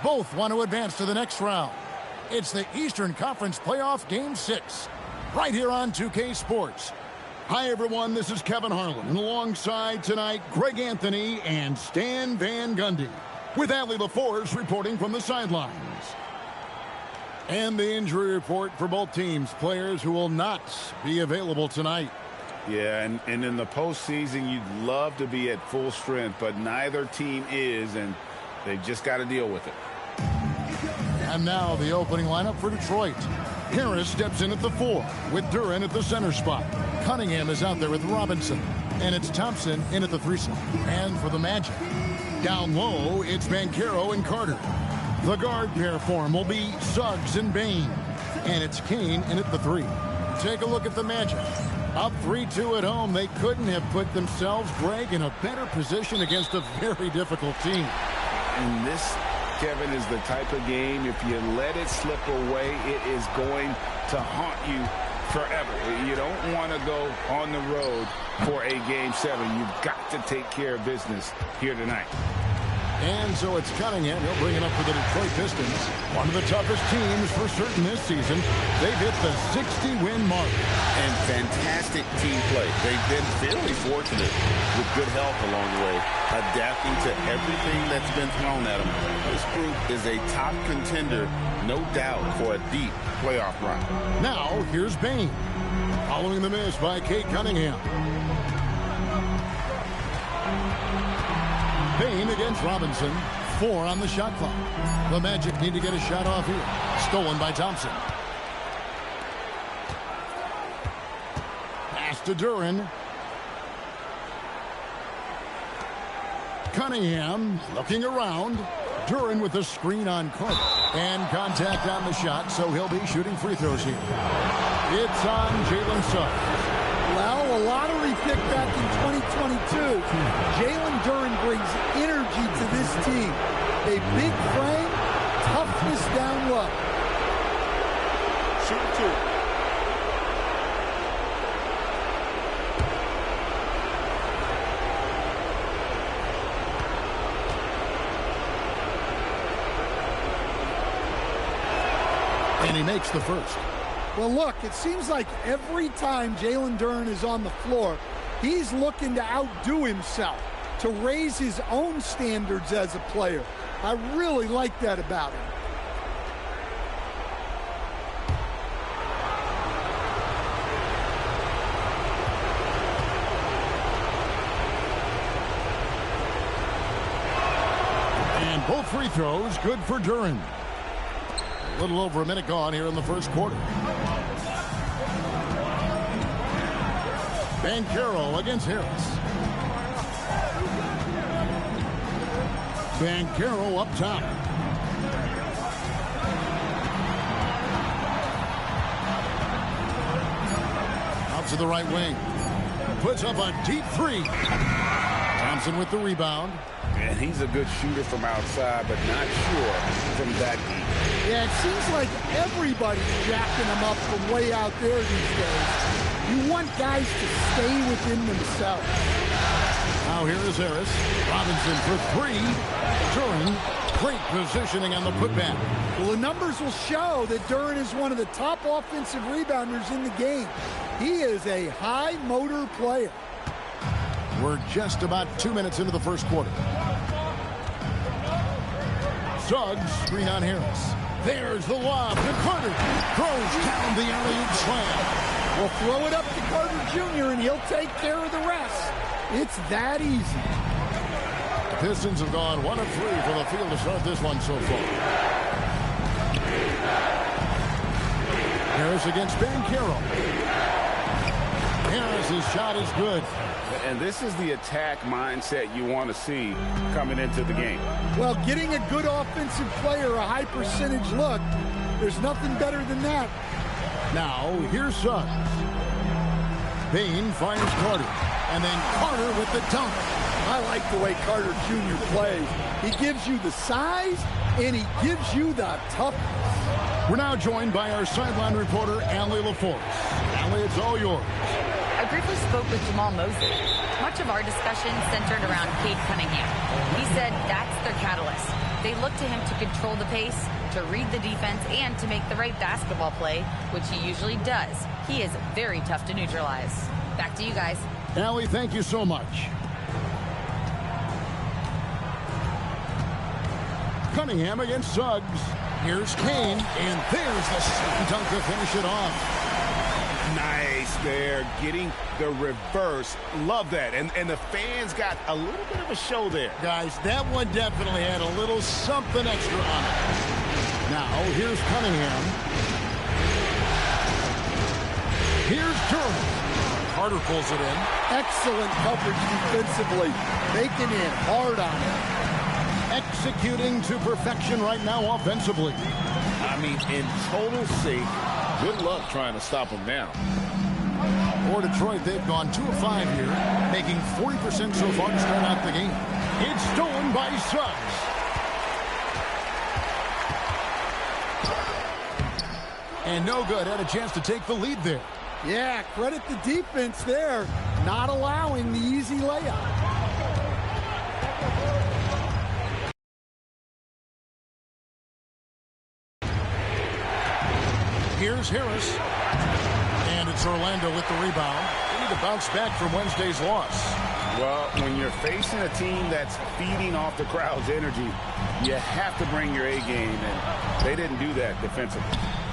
Both want to advance to the next round. It's the Eastern Conference Playoff Game 6, right here on 2K Sports. Hi, everyone. This is Kevin Harlan, and alongside tonight, Greg Anthony and Stan Van Gundy, with Allie LaForce reporting from the sidelines. And the injury report for both teams, players who will not be available tonight. Yeah, and in the postseason, you'd love to be at full strength, but neither team is, and they've just got to deal with it. And now the opening lineup for Detroit. Harris steps in at the 4 with Duren at the center spot. Cunningham is out there with Robinson. And it's Thompson in at the 3 slot. And for the Magic, down low, it's Banchero and Carter. The guard pair form will be Suggs and Bain. And it's Kane in at the 3. Take a look at the Magic. Up 3-2 at home, they couldn't have put themselves, Greg, in a better position against a very difficult team. And this, Kevin, is the type of game, if you let it slip away, it is going to haunt you forever. You don't want to go on the road for a Game 7. You've got to take care of business here tonight. And so it's Cunningham. He'll bring it up for the Detroit Pistons. One of the toughest teams for certain this season. They've hit the 60-win mark. And fantastic team play. They've been fairly fortunate with good health along the way, adapting to everything that's been thrown at them. This group is a top contender, no doubt, for a deep playoff run. Now, here's Bain. Following the miss by Kate Cunningham. Bain against Robinson. 4 on the shot clock. The Magic need to get a shot off here. Stolen by Thompson. Pass to Duren. Cunningham looking around. Duren with a screen on Carter. And contact on the shot, so he'll be shooting free throws here. It's on Jalen Suggs. Well, a lottery pick back in 2022. Jalen Duren brings energy to this team. A big frame, toughness down low. Shoot 2. And he makes the first. Well, look, it seems like every time Jalen Duren is on the floor, he's looking to outdo himself, to raise his own standards as a player. I really like that about him. And both free throws good for Duren. A little over a minute gone here in the first quarter. Banchero against Harris. Banchero up top. Out to the right wing. Puts up a deep 3. Thompson with the rebound. And he's a good shooter from outside, but not sure from that deep. Yeah, it seems like everybody's jacking him up from way out there these days. You want guys to stay within themselves. Now here is Harris. Robinson for 3. Duren, great positioning on the putback. Well, the numbers will show that Duren is one of the top offensive rebounders in the game. He is a high motor player. We're just about 2 minutes into the first quarter. Suggs, screen on Harris. There's the lob to Carter. Throws down the alley-oop slam. Well, throw it up to Carter Jr. and he'll take care of the rest. It's that easy. The Pistons have gone 1 of 3 for the field to start this one so far. Harris against Banchero. Harris's shot is good. And this is the attack mindset you want to see coming into the game. Well, getting a good offensive player a high percentage look, there's nothing better than that. Now, here's Suggs. Bain finds Carter. And then Carter with the dunk. I like the way Carter Jr. plays. He gives you the size, and he gives you the toughness. We're now joined by our sideline reporter, Allie LaForce. Allie, it's all yours. I briefly spoke with Jamal Mosley. Much of our discussion centered around Cade Cunningham. He said that's their catalyst. They look to him to control the pace, to read the defense, and to make the right basketball play, which he usually does. He is very tough to neutralize. Back to you guys. Allie, thank you so much. Cunningham against Suggs. Here's Kane, and there's the slam dunk to finish it off. Nice there, getting the reverse. Love that. And the fans got a little bit of a show there. Guys, that one definitely had a little something extra on it. Now, here's Cunningham. Here's Durham. Carter pulls it in. Excellent coverage defensively. Making it hard on him. Executing to perfection right now offensively. I mean, in total sync. Good luck trying to stop him now. For Detroit, they've gone 2 of 5 here, making 40% so far to start out the game. It's stolen by Suggs. And no good. Had a chance to take the lead there. Yeah, credit the defense there, not allowing the easy layup. Here's Harris. And it's Orlando with the rebound. They need to bounce back from Wednesday's loss. Well, when you're facing a team that's feeding off the crowd's energy, you have to bring your A game, and they didn't do that defensively.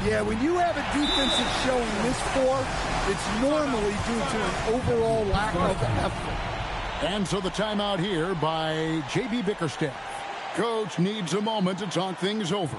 Yeah, when you have a defensive showing this poor, it's normally due to an overall lack of effort. And so the timeout here by J.B. Bickerstaff. Coach needs a moment to talk things over.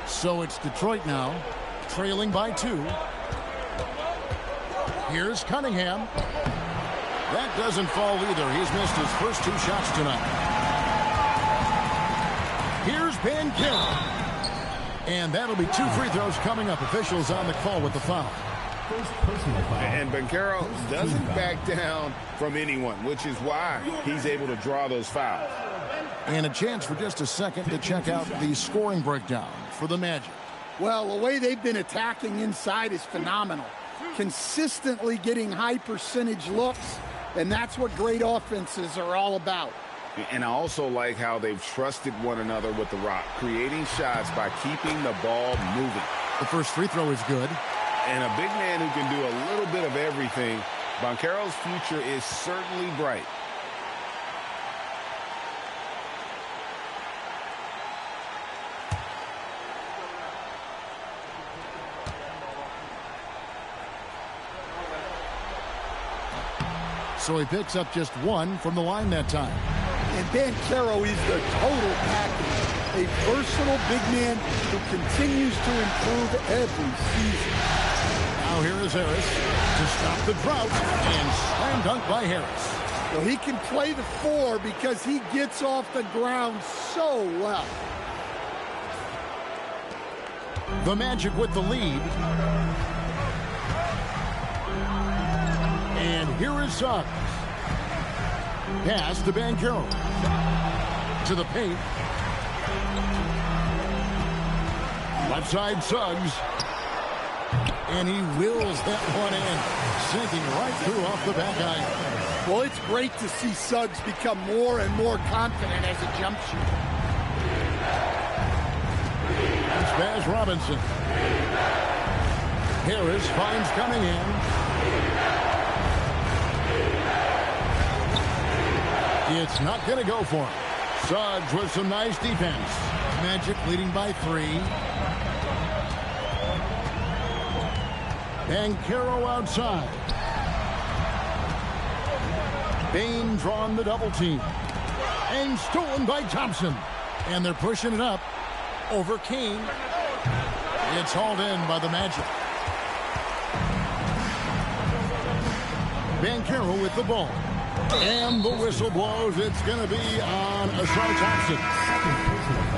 So it's Detroit now, trailing by 2. Here's Cunningham. That doesn't fall either. He's missed his first 2 shots tonight. Here's Banchero. And that'll be 2 free throws coming up. Officials on the call with the foul. And Banchero doesn't back down from anyone, which is why he's able to draw those fouls. And a chance for just a second to check out the scoring breakdown for the Magic. Well, the way they've been attacking inside is phenomenal. Consistently getting high percentage looks, and that's what great offenses are all about. And I also like how they've trusted one another with the rock, creating shots by keeping the ball moving. The first free throw is good. And a big man who can do a little bit of everything. Banchero's future is certainly bright. So he picks up just 1 from the line that time. And Banchero is the total package. A versatile big man who continues to improve every season. Now here is Harris to stop the drought, and slam dunk by Harris. Well, he can play the 4 because he gets off the ground so well. The Magic with the lead. And here is Suggs. Pass to Banchero. To the paint. Left side Suggs. And he wills that one in. Sinking right through off the back iron. Well, it's great to see Suggs become more and more confident as a jump shooter. And Spaz Robinson. Harris finds Cunningham. It's not going to go for him. Suggs with some nice defense. Magic leading by 3. Banchero outside. Bane drawn the double team. And stolen by Thompson. And they're pushing it up over Kane. It's hauled in by the Magic. Banchero with the ball. And the whistle blows. It's going to be on Asar Thompson.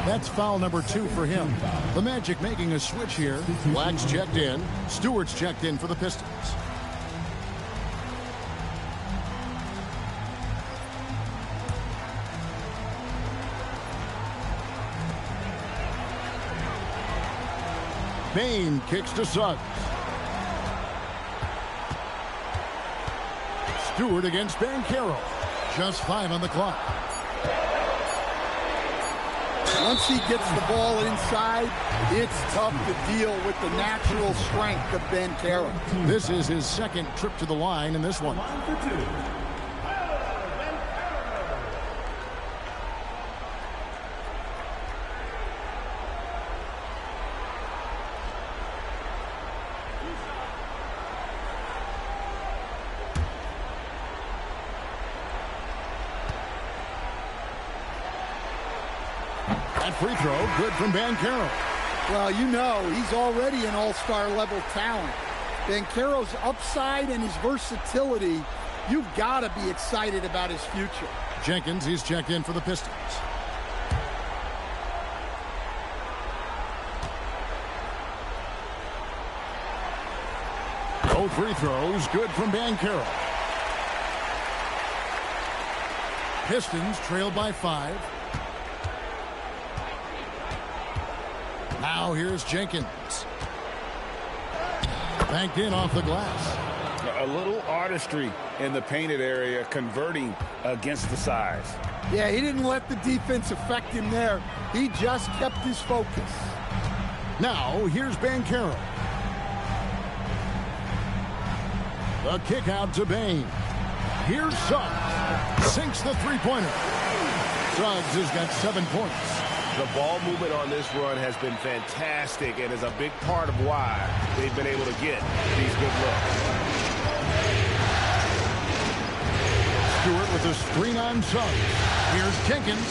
That's foul number 2 for him. The Magic making a switch here. Black's checked in. Stewart's checked in for the Pistons. Bane kicks to Suggs. Stewart against Banchero. Just 5 on the clock. Once he gets the ball inside, it's tough to deal with the natural strength of Banchero. This is his second trip to the line in this one. That free throw, good from Banchero. Well, you know, he's already an all-star level talent. Banchero's upside and his versatility, you've got to be excited about his future. Jenkins, he's checked in for the Pistons. Both free throws, good from Banchero. Pistons trailed by 5. Now here's Jenkins. Banked in off the glass. A little artistry in the painted area, converting against the size. Yeah, he didn't let the defense affect him there. He just kept his focus. Now here's Banchero. The kick out to Bane. Here's Suggs. Sinks the three-pointer. Suggs has got 7 points. The ball movement on this run has been fantastic and is a big part of why they've been able to get these good looks. Stewart with a screen on Suggs. Here's Jenkins.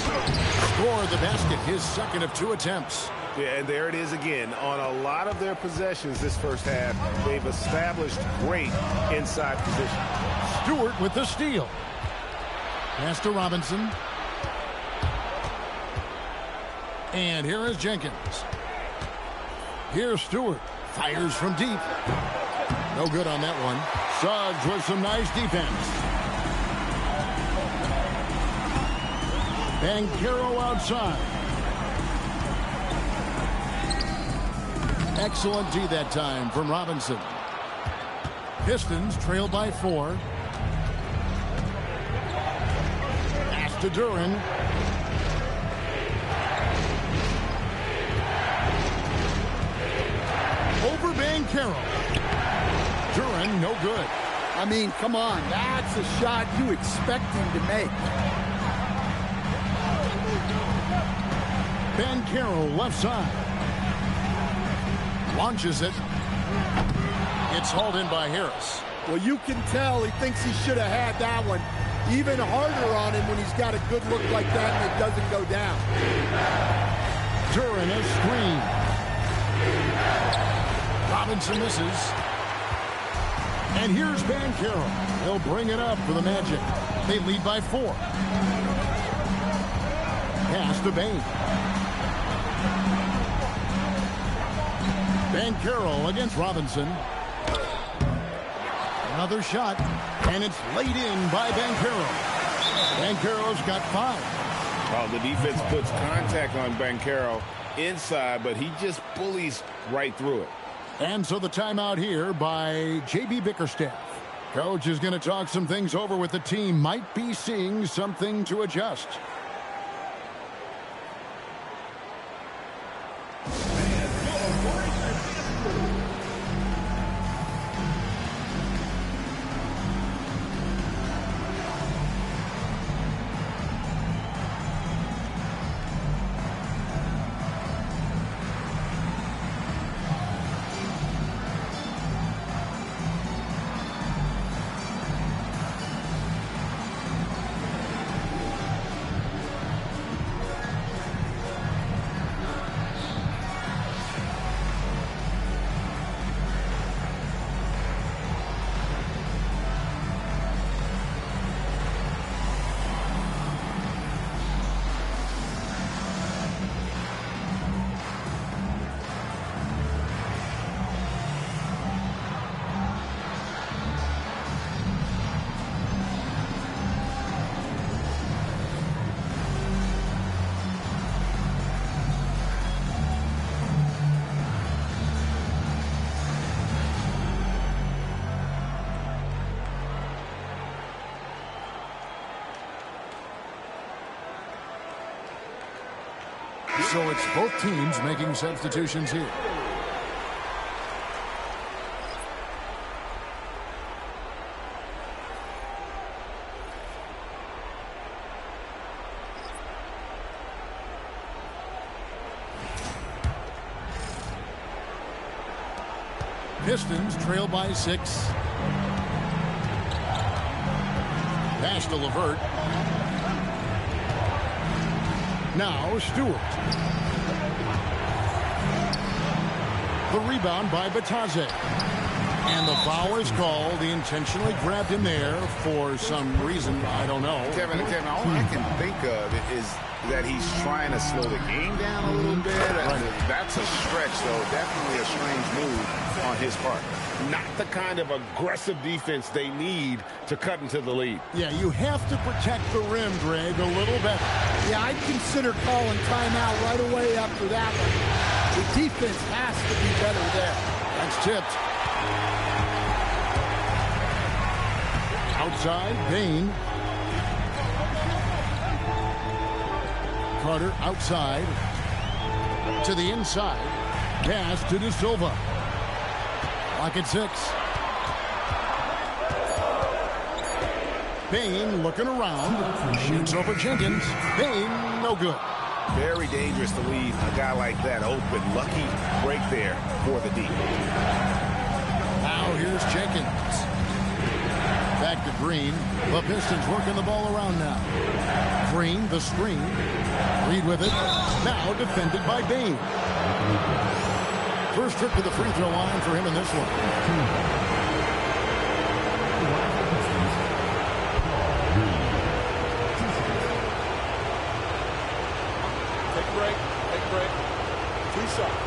Scored the basket, his second of 2 attempts. Yeah, and there it is again. On a lot of their possessions this first half, they've established great inside position. Stewart with the steal. Pass to Robinson. And here is Jenkins. Here's Stewart. Fires from deep. No good on that one. Suggs with some nice defense. Banchero outside. Excellent D that time from Robinson. Pistons trail by 4. Pass to Duran. Over Banchero. Duran, no good. I mean, come on. That's a shot you expect him to make. Banchero left side. Launches it. It's hauled in by Harris. Well, you can tell he thinks he should have had that one. Even harder on him when he's got a good look like that and it doesn't go down. Duran a screen. Robinson misses. And here's Banchero. He'll bring it up for the Magic. They lead by 4. Pass to Bane. Banchero against Robinson. Another shot. And it's laid in by Banchero. Banchero's got 5. Well, the defense puts contact on Banchero inside, but he just bullies right through it. And so the timeout here by J.B. Bickerstaff. Coach is going to talk some things over with the team. Might be seeing something to adjust. So it's both teams making substitutions here. Pistons trail by 6. Pass to LeVert. Now Stewart. The rebound by Batadze. And the foul is called. He intentionally grabbed him there for some reason. I don't know. Kevin, all I can think of is that he's trying to slow the game down a little bit. That's a stretch, though. Definitely a strange move on his part. Not the kind of aggressive defense they need to cut into the lead. Yeah, you have to protect the rim, Greg, a little better. Yeah, I'd consider calling timeout right away after that one. The defense has to be better there. That's tipped. Outside, Payne. Carter outside. To the inside. Pass to De Silva. Lock at 6. Payne looking around. Shoots over Jenkins. Payne, no good. Very dangerous to leave a guy like that open. Lucky break there for the D. Now here's Jenkins. Back to Green. The Pistons working the ball around now. Green, the screen. Reed with it. Now defended by Bain. First trip to the free throw line for him in this one. Take a break. Take a break. 2 shots.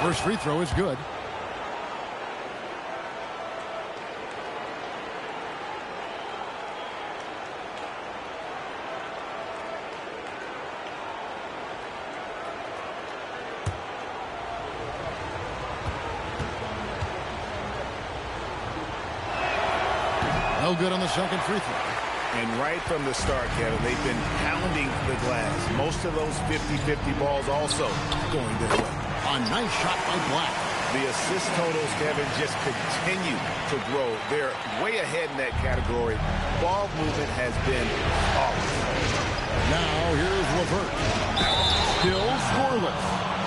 First free throw is good. No good on the second free throw. And right from the start, Kevin, they've been pounding the glass. Most of those 50-50 balls also going this way. A nice shot by Black. The assist totals, Kevin, just continue to grow. They're way ahead in that category. Ball movement has been awesome. Now here's LeVert. Still scoreless.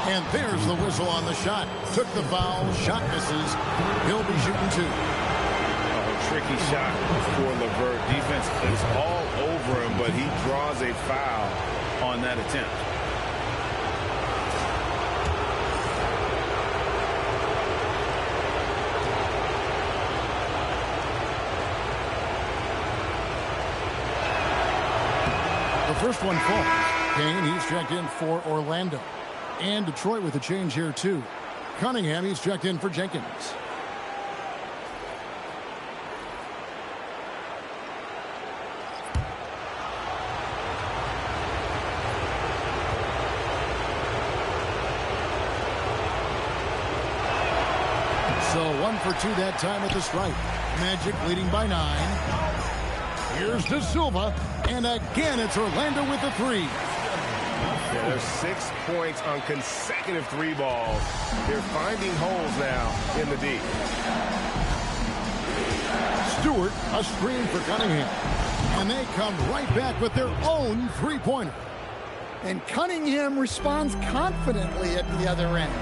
And there's the whistle on the shot. Took the foul. Shot misses. He'll be shooting 2. Tricky shot for LeVert. Defense is all over him, but he draws a foul on that attempt. The first one falls. Kane, he's checked in for Orlando. And Detroit with a change here, too. Cunningham, he's checked in for Jenkins. So 1 for 2 that time at the stripe. Magic leading by 9. Here's De Silva. And again, it's Orlando with the 3. Yeah, there's 6 points on consecutive 3 balls. They're finding holes now in the D. Stewart, a screen for Cunningham. And they come right back with their own 3-pointer. And Cunningham responds confidently at the other end.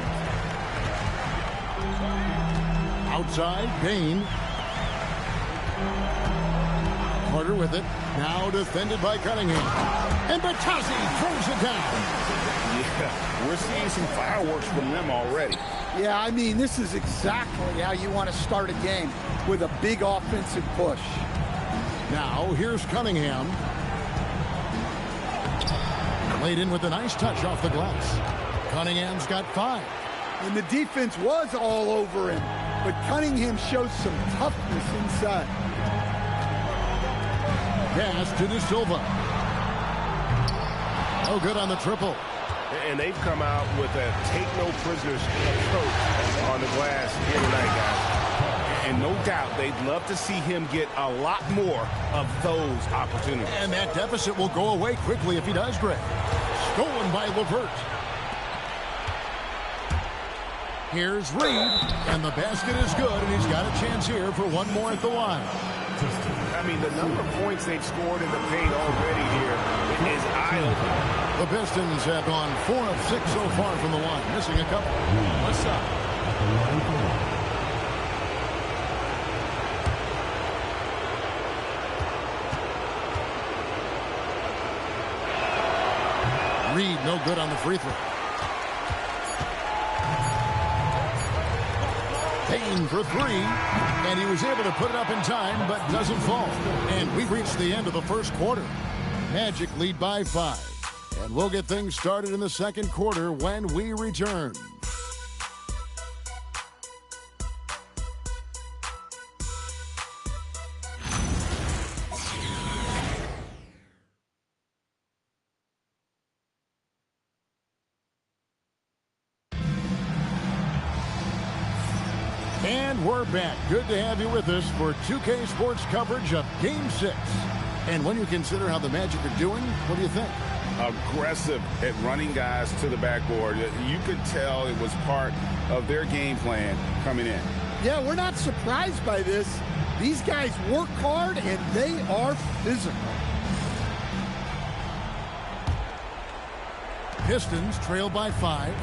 Outside, Payne. Carter with it. Now defended by Cunningham. And Batadze throws it down. Yeah, we're seeing some fireworks from them already. Yeah, I mean, this is exactly how you want to start a game, with a big offensive push. Now, here's Cunningham. Laid in with a nice touch off the glass. Cunningham's got 5. And the defense was all over him, but Cunningham shows some toughness inside. Pass to De Silva. No good on the triple. And they've come out with a take-no-prisoners approach on the glass here tonight, guys. And no doubt they'd love to see him get a lot more of those opportunities. And that deficit will go away quickly if he does, Greg. Stolen by LeVert. Here's Reed, and the basket is good, and he's got a chance here for one more at the line. I mean, the number of points they've scored in the paint already here is eye-opening. The Pistons have gone 4 of 6 so far from the line, missing a couple. What's up? Reed, no good on the free throw. Payne for 3, and he was able to put it up in time, but doesn't fall. And we've reached the end of the first quarter. Magic lead by 5. And we'll get things started in the second quarter when we return. And we're back. Good to have you with us for 2K Sports coverage of Game 6. And when you consider how the Magic are doing, what do you think? Aggressive at running guys to the backboard. You could tell it was part of their game plan coming in. Yeah, we're not surprised by this. These guys work hard, and they are physical. Pistons trail by 5.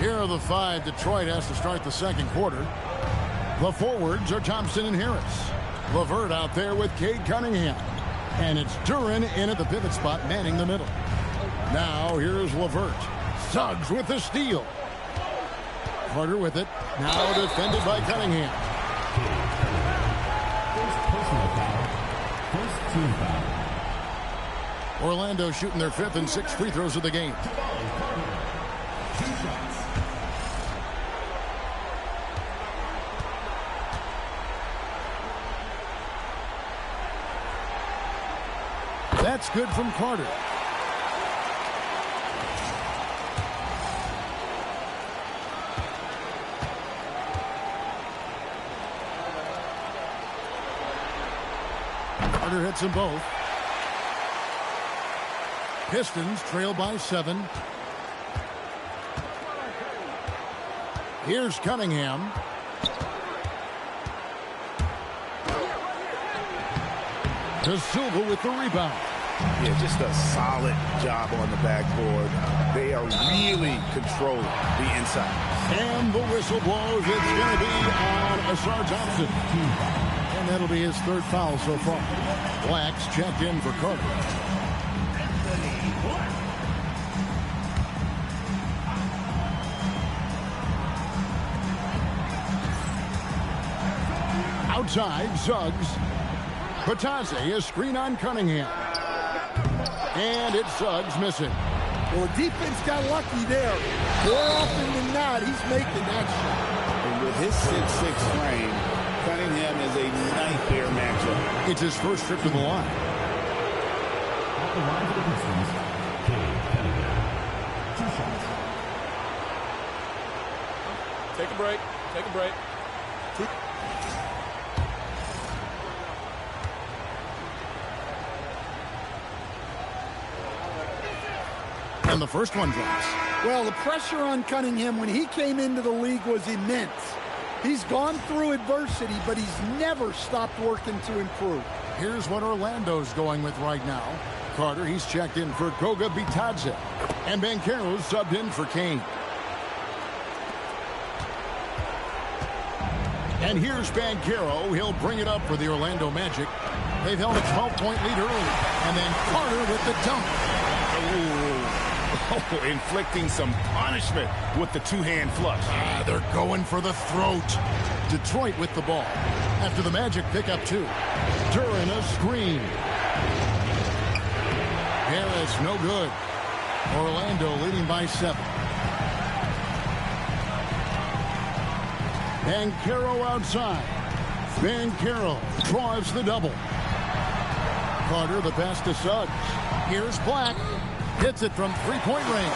Here are the 5 Detroit has to start the second quarter. The forwards are Thompson and Harris. LeVert out there with Cade Cunningham. And it's Duren in at the pivot spot, manning the middle. Now here's LeVert. Suggs with the steal. Carter with it. Now defended by Cunningham. First team foul. Orlando shooting their 5th and 6th free throws of the game. That's good from Carter. Carter hits them both. Pistons trail by 7. Here's Cunningham. De Silva with the rebound. Yeah, just a solid job on the backboard. They are really controlling the inside. And the whistle blows. It's going to be on Asar Thompson. And that'll be his 3rd foul so far. Black's checked in for Carter. Outside, Suggs. Batadze, a screen on Cunningham. And it's Suggs missing. Well, the defense got lucky there. More often than not, he's making that shot. And with his 6'6" frame, Cunningham is a nightmare matchup. It's his first trip to the line. At the line for the Pistons, Cade Cunningham. 2 shots. Take a break. Take a break. And the first one drops. Well, the pressure on Cunningham when he came into the league was immense. He's gone through adversity, but he's never stopped working to improve. Here's what Orlando's going with right now. Carter, he's checked in for Goga Bitadze. And Banchero's subbed in for Kane. And here's Banchero. He'll bring it up for the Orlando Magic. They've held a 12-point lead early. And then Carter with the dunk. Oh, inflicting some punishment with the two-hand flush. They're going for the throat. Detroit with the ball. After the Magic pick up 2. Duren a screen. Harris no good. Orlando leading by 7. Banchero outside. Banchero draws the double. Carter the pass to Suggs. Here's Black. Hits it from three-point range.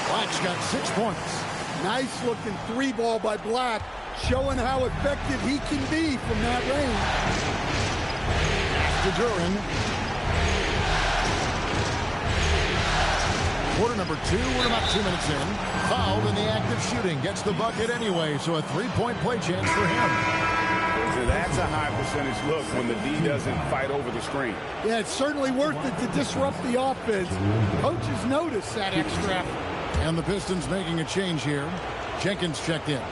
Black's got 6 points. Nice looking 3-ball by Black. showing how effective he can be from that range. To Duren. Quarter number 2, we're about 2 minutes in. Fouled in the act of shooting. Gets the bucket anyway, so a three-point play chance for him. So that's a high percentage look when the D doesn't fight over the screen. Yeah, it's certainly worth it to disrupt the offense. Coaches notice that extra effort. And the Pistons making a change here. Jenkins checked in.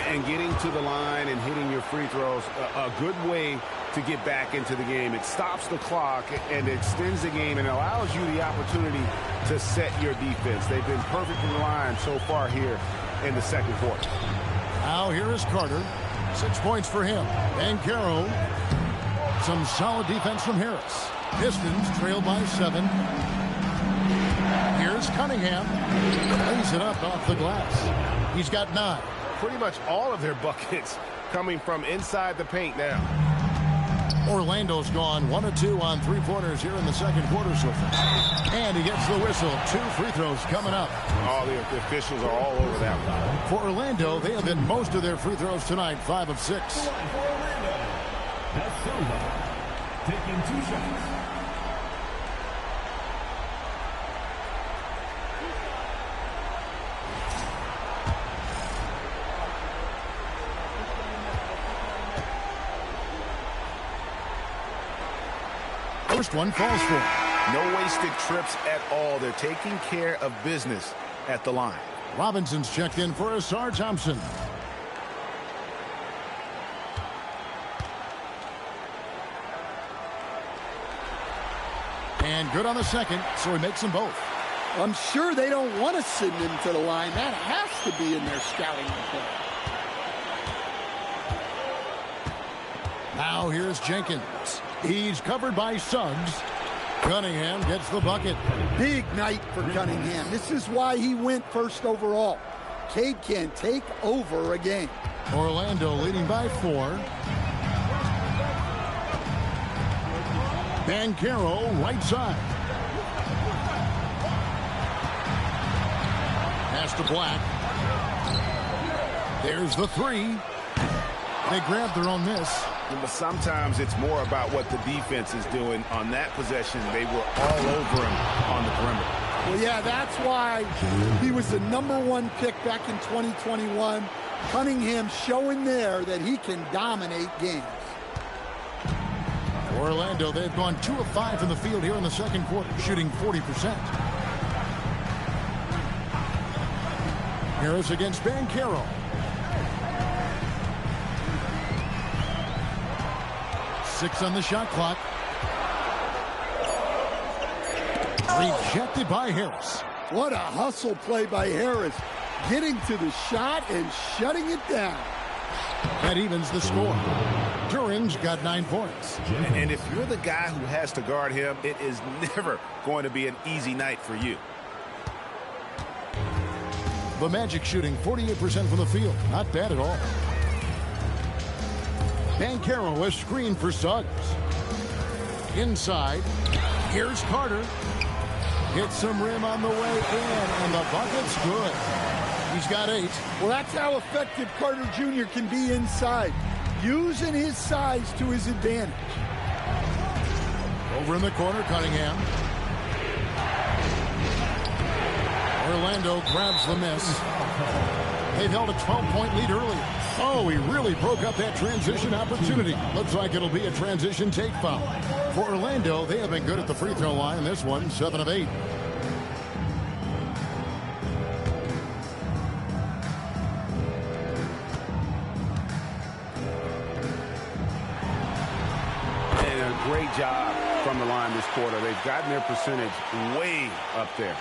And getting to the line and hitting your free throws, a good way to get back into the game. It stops the clock and extends the game and allows you the opportunity to set your defense. They've been perfect in the line so far here in the second quarter. Now here is Carter. 6 points for him. Banchero. Some solid defense from Harris. Pistons trail by 7. Here's Cunningham. Lays it up off the glass. He's got 9. Pretty much all of their buckets coming from inside the paint now. Orlando's gone 1 of 2 on three-pointers here in the second quarter so far. And he gets the whistle. 2 free throws coming up. All the officials are all over that one. For Orlando, they have hit most of their free throws tonight, 5 of 6. For Orlando, that's Silva, taking 2 shots. First one falls for him. No wasted trips at all. They're taking care of business at the line. Robinson's checked in for Asar Thompson. And good on the second, so he makes them both. I'm sure they don't want to send him to the line. That has to be in their scouting report. Now here's Jenkins. He's covered by Suggs. Cunningham gets the bucket. Big night for Cunningham. This is why he went first overall. Cade can take over a game. Orlando leading by 4. Banchero right side. Pass to Black. There's the 3. They grabbed their own miss. But sometimes it's more about what the defense is doing. On that possession, they were all over him on the perimeter. Well, yeah, that's why he was the #1 pick back in 2021. Cunningham showing there that he can dominate games. Orlando, they've gone 2 of 5 from the field here in the second quarter, shooting 40%. Harris against Banchero. 6 on the shot clock. Rejected by Harris. What a hustle play by Harris. Getting to the shot and shutting it down. That evens the score. Duren's got 9 points. And if you're the guy who has to guard him, it is never going to be an easy night for you. The Magic shooting 48% from the field. Not bad at all. Banchero, a screen for Suggs. Inside. Here's Carter. Hits some rim on the way in, and the bucket's good. He's got 8. Well, that's how effective Carter Jr. can be inside. Using his size to his advantage. Over in the corner, Cunningham. Orlando grabs the miss. They've held a 12-point lead earlier. Oh, he really broke up that transition opportunity. Looks like it'll be a transition take foul. For Orlando, they have been good at the free throw line. This one, 7 of 8. And a great job from the line this quarter. They've gotten their percentage way up there.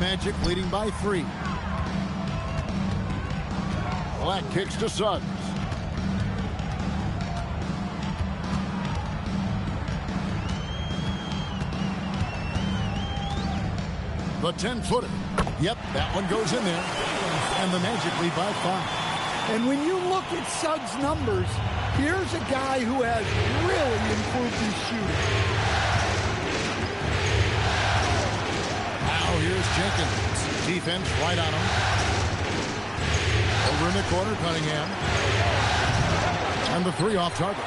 Magic leading by 3. Black kicks to Suggs. The 10-footer. Yep, that one goes in there. And the Magic lead by 5. And when you look at Suggs' numbers, here's a guy who has really improved his shooting. Now here's Jenkins. Defense right on him. Over in the corner, Cunningham. And the 3 off target.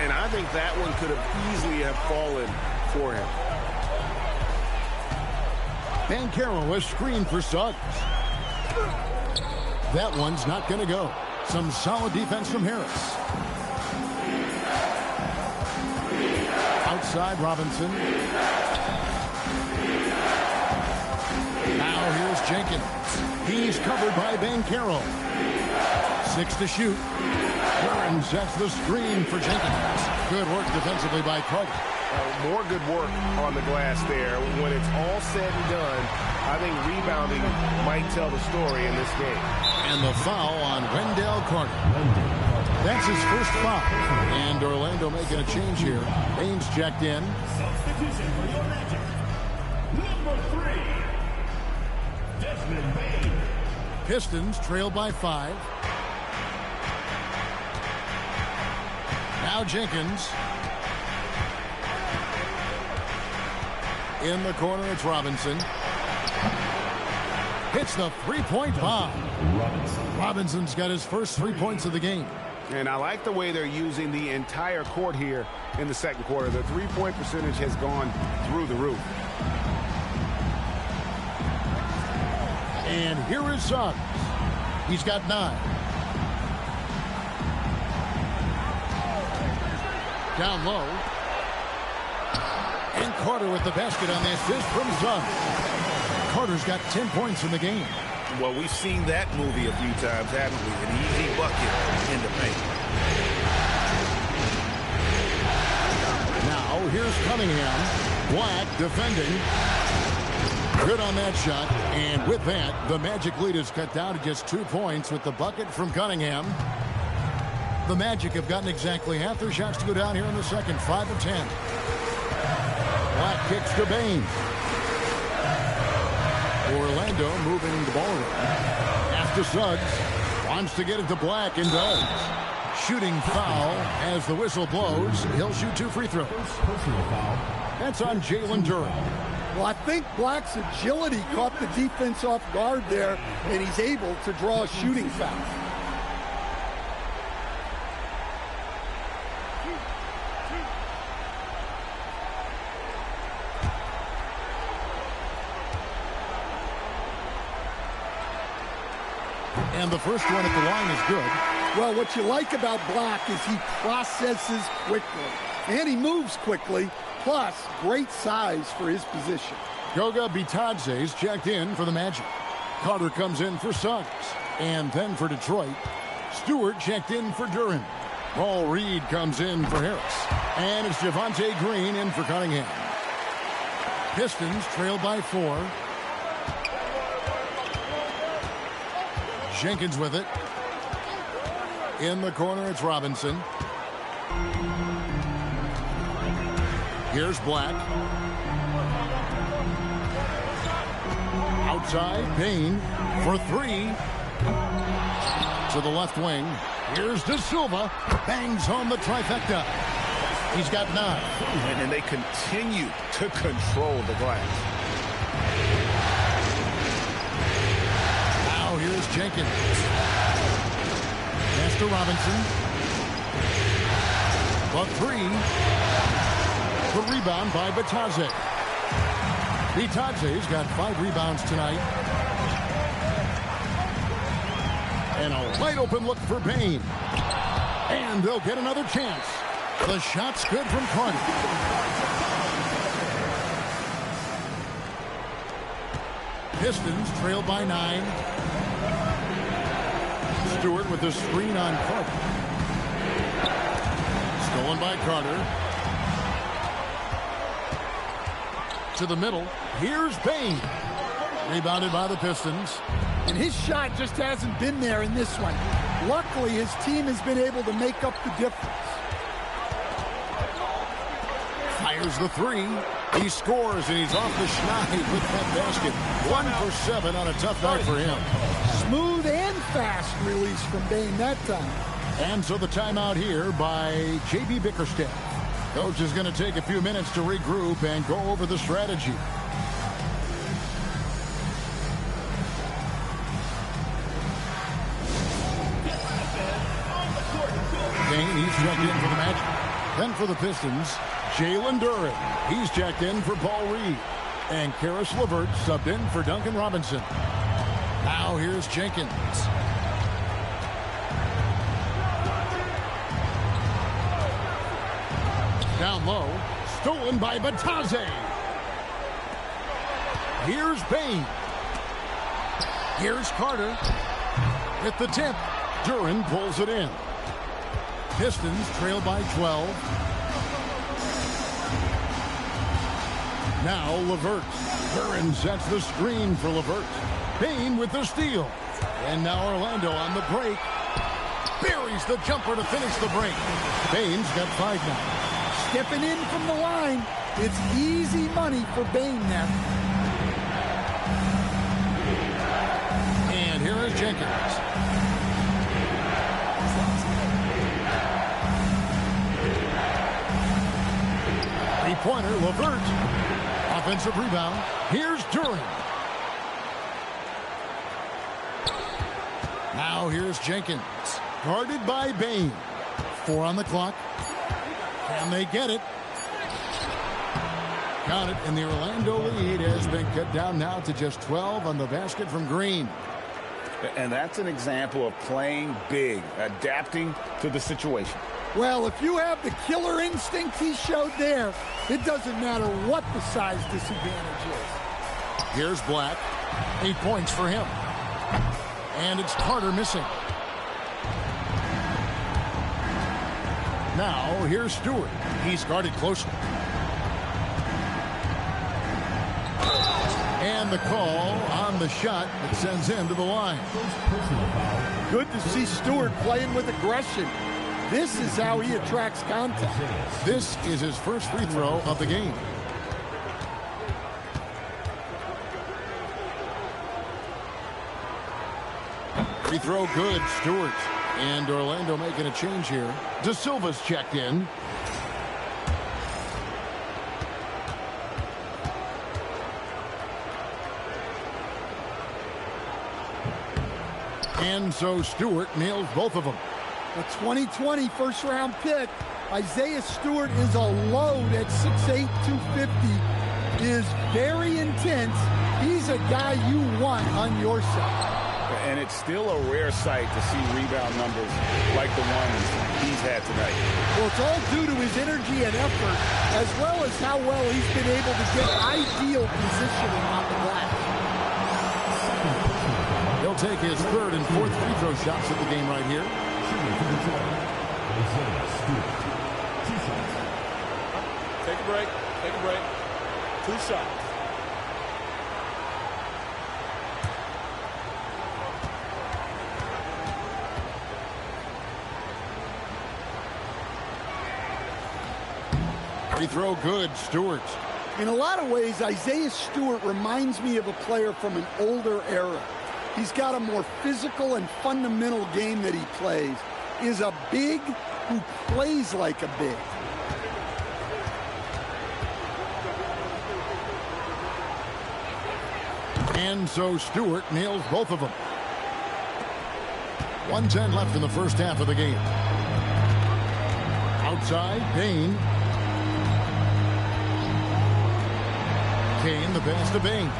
And I think that one could have easily have fallen for him. Banchero a screen for Suggs. That one's not going to go. Some solid defense from Harris. Outside Robinson. Now here's Jenkins. He's covered by Banchero. 6 to shoot. Curran sets the screen for Jenkins. Good work defensively by Carter. More good work on the glass there. When it's all said and done, I think rebounding might tell the story in this game. And the foul on Wendell Carter. That's his first foul. And Orlando making a change here. Baines checked in. Substitution for your Magic. Number 3, Desmond Bain. Pistons trail by 5. Now Jenkins. In the corner, it's Robinson. Hits the 3-point bomb. Robinson's got his first 3 points of the game. And I like the way they're using the entire court here in the second quarter. The three-point percentage has gone through the roof. And here is Suggs. He's got 9. Down low. And Carter with the basket on the assist from Suggs. Carter's got 10 points in the game. Well, we've seen that movie a few times, haven't we? An easy bucket in the paint. Now, here's Cunningham. Black defending. Good on that shot. And with that, the Magic lead is cut down to just 2 points with the bucket from Cunningham. The Magic have gotten exactly half their shots to go down here in the second. 5 of 10. Black kicks to Bain. Orlando moving the ball around. After Suggs. Wants to get it to Black and does. Shooting foul as the whistle blows. He'll shoot 2 free throws. Personal foul. That's on Jalen Duren. Well, I think Black's agility caught the defense off guard there, and he's able to draw a shooting foul. And the first one at the line is good. Well, what you like about Black is he processes quickly, and he moves quickly, plus great size for his position. Goga Bitadze's checked in for the Magic. Carter comes in for Suggs. And then for Detroit, Stewart checked in for Duren. Paul Reed comes in for Harris. And it's Javonte Green in for Cunningham. Pistons trail by 4. Jenkins with it. In the corner, it's Robinson. Here's Black. Outside, Payne for 3. To the left wing. Here's De Silva. Bangs home the trifecta. He's got 9. And they continue to control the glass. Now here's Jenkins. Pass to Robinson. The 3. The rebound by Bitadze. Bitadze's got 5 rebounds tonight. And a wide open look for Bain. And they'll get another chance. The shot's good from Carter. Pistons trail by 9. Stewart with the screen on Carter. Stolen by Carter. To the middle. Here's Bain. Rebounded by the Pistons. And his shot just hasn't been there in this one. Luckily, his team has been able to make up the difference. Fires the 3. He scores, and he's off the schneid with that basket. 1 for 7 on a tough night for him. Smooth and fast release from Bane that time. And so the timeout here by J.B. Bickerstaff. Coach is going to take a few minutes to regroup and go over the strategy. Kane, he's checked in for the Magic. Then for the Pistons, Jalen Duren. He's checked in for Paul Reed. And Karis LeVert subbed in for Duncan Robinson. Now here's Jenkins. Down low, stolen by Batadze. Here's Bane. Here's Carter. With the tip, Duren pulls it in. Pistons trail by 12. Now LeVert. Duren sets the screen for LeVert. Bane with the steal. And now Orlando on the break. Buries the jumper to finish the break. Bane's got 5 now. Stepping in from the line. It's easy money for Bane now. And here is Jenkins. Three-pointer, LeVert. Offensive rebound. Here's Duren. Now here's Jenkins. Guarded by Bane. 4 on the clock. Can they get it? Got it, and the Orlando lead has been cut down now to just 12 on the basket from Green. And that's an example of playing big, adapting to the situation. Well, if you have the killer instinct he showed there, it doesn't matter what the size disadvantage is. Here's Black. 8 points for him. And it's Carter missing. Now, here's Stewart. He's guarded closely. And the call on the shot that sends him to the line. Good to see Stewart playing with aggression. This is how he attracts contact. This is his first free throw of the game. Free throw good, Stewart. And Orlando making a change here. De Silva's checked in. And so Stewart nails both of them. A 2020 first-round pick. Isaiah Stewart is a load at 6'8", 250. Is very intense. He's a guy you want on your side. And it's still a rare sight to see rebound numbers like the ones he's had tonight. Well, it's all due to his energy and effort, as well as how well he's been able to get ideal positioning on the glass. He'll take his 3rd and 4th free throw shots of the game right here. Take a break. Take a break. 2 shots. Free throw good, Stewart. In a lot of ways, Isaiah Stewart reminds me of a player from an older era. He's got a more physical and fundamental game that he plays. Is a big who plays like a big. And so Stewart nails both of them. 1:10 left in the first half of the game. Outside, Bane. Kane, the pass to Bane.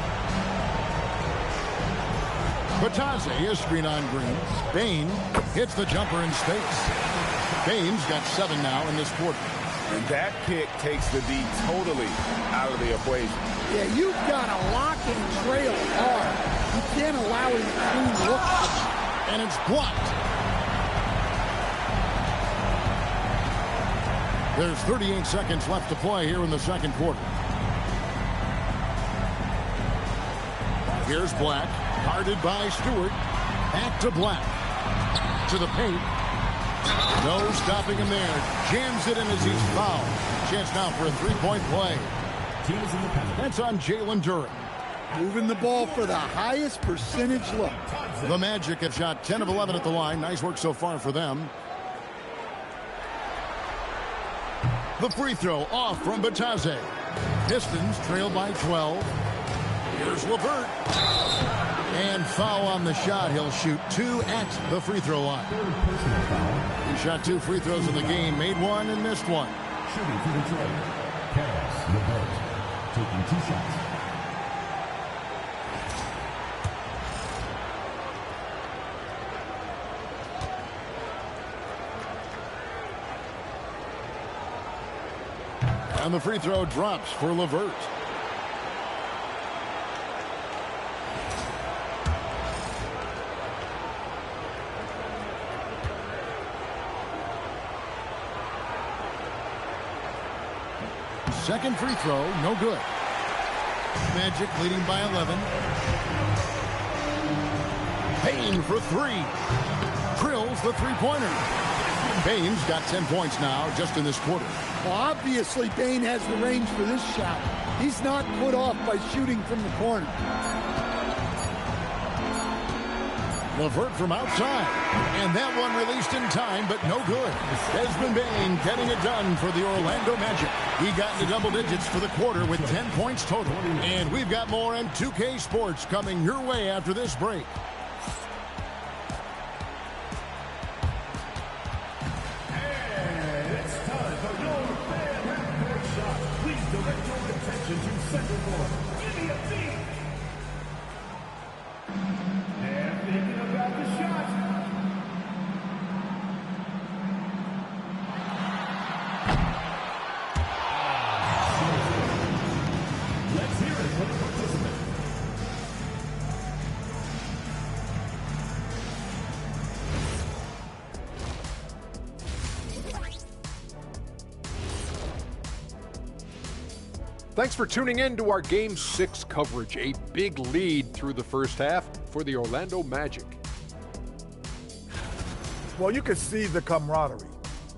Batadze, a screen on Green. Bane hits the jumper in space. Bane's got 7 now in this quarter. And that pick takes the D totally out of the equation. Yeah, you've got to lock and trail hard. You can't allow him to clean look. And it's blocked. There's 38 seconds left to play here in the second quarter. Here's Black, guarded by Stewart. Back to Black. To the paint. No stopping him there. Jams it in as he's fouled. Chance now for a 3-point play. teams in the penalty. That's on Jalen Duren. Moving the ball for the highest percentage look. The Magic have shot 10 of 11 at the line. Nice work so far for them. The free throw off from Batazze. Pistons trail by 12. Here's LeVert. And foul on the shot. He'll shoot 2 at the free throw line. Third personal foul. He shot 2 free throws in the game, made 1 and missed 1. Shooting for Detroit. Karis LeVert taking 2 shots. And the free throw drops for LeVert. Second free throw, no good. Magic leading by 11. Payne for 3. Drills the three-pointer. Payne's got 10 points now just in this quarter. Well, obviously, Payne has the range for this shot. He's not put off by shooting from the corner. LeVert from outside. And that one released in time, but no good. Desmond Bane getting it done for the Orlando Magic. He got into double digits for the quarter with 10 points total. And we've got more in 2K Sports coming your way after this break. Thanks for tuning in to our Game 6 coverage. A big lead through the first half for the Orlando Magic. Well, you can see the camaraderie.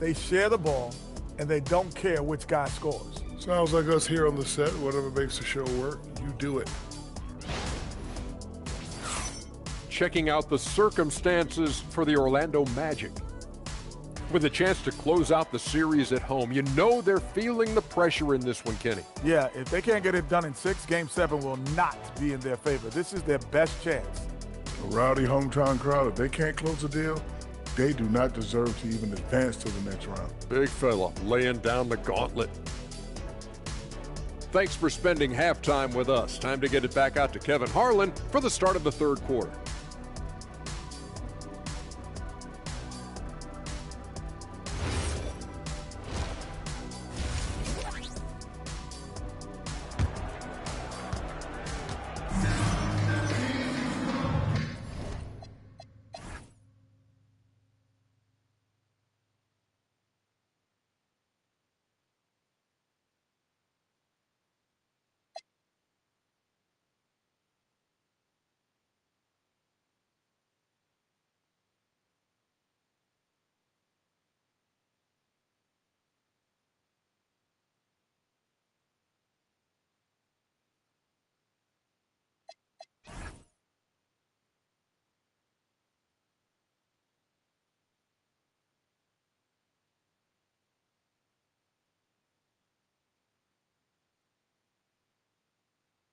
They share the ball, and they don't care which guy scores. Sounds like us here on the set. Whatever makes the show work, you do it. Checking out the circumstances for the Orlando Magic. With a chance to close out the series at home, you know they're feeling the pressure in this one, Kenny. Yeah, if they can't get it done in 6, Game 7 will not be in their favor. This is their best chance. A rowdy hometown crowd, if they can't close the deal, they do not deserve to even advance to the next round. Big fella laying down the gauntlet. Thanks for spending halftime with us. Time to get it back out to Kevin Harlan for the start of the third quarter.